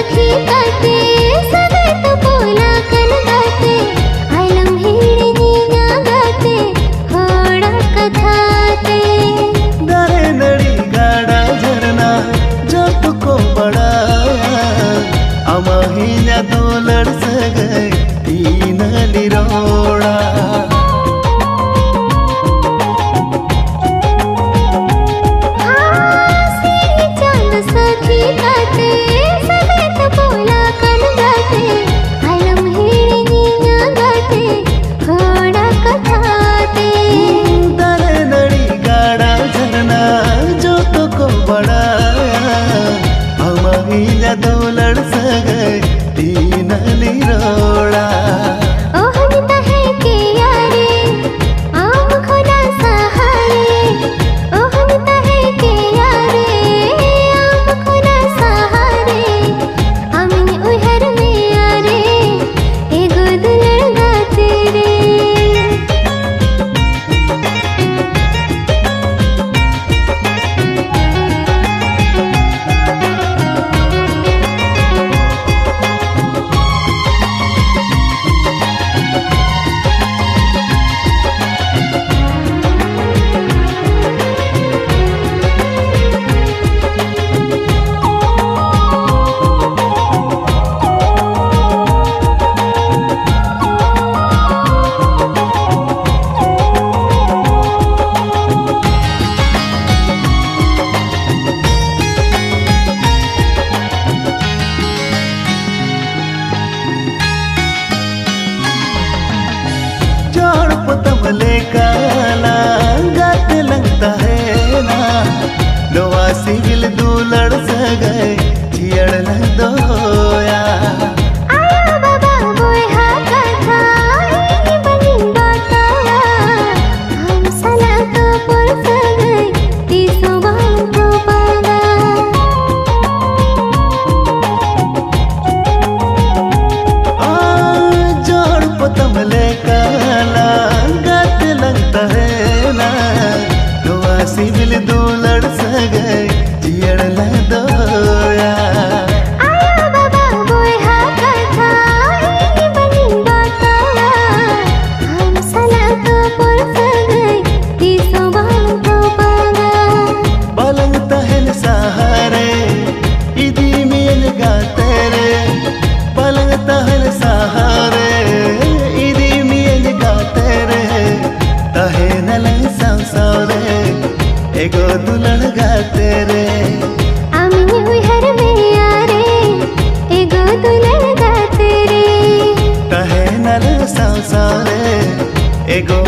सखी काटे सगत पोला कन गाते आलम हिड़नी ना गाते होड़ा कथाते दरे नड़ी गाड़ा झरना जो तुको बड़ा अमाहिन्या दोलड़ सगै तीन लिरोड़ा सखी काटे सगत पोला कन गाते आलम हिड़नी ना गाते होड़ा कथाते दरे नड़ी गाड़ा झरना जो तुको बड़ा अमाहिन्या दोलड़ सगै तीन लिरोड़ा ओहनिता है के यारे आम खोना सहारे ओहनिता है के यारे आम खोना सहारे अमिन उहर में यारे एगो दुलड़ गाते रे जोड़ पतमले काला गाते लगता है ना नवा सिविल दूलड़ सगै चियड़ लग दोया आया बाबा बोय हा कथा ई बनी बाता हम सला तो पर सगै तीसो बाल तो पागा जोड़ पतमले काला गाते लगता है ना नवा सिविल दूलड़ सगै चियड़ लग दोया आया बाबा बोय हा कथा ई बनी बाता हम सला तो पर सगै तीसो बाल तो पागा बलंग तहन सहारे इदी मेल गाते रे बलंग तहन सहारे इदी मेल गाते रे तहन लंग संसारे एगो दुलड़ गाते रे अमिन उहर में यारे एगो दुलड़ गाते रे तहन लंग संसारे एगो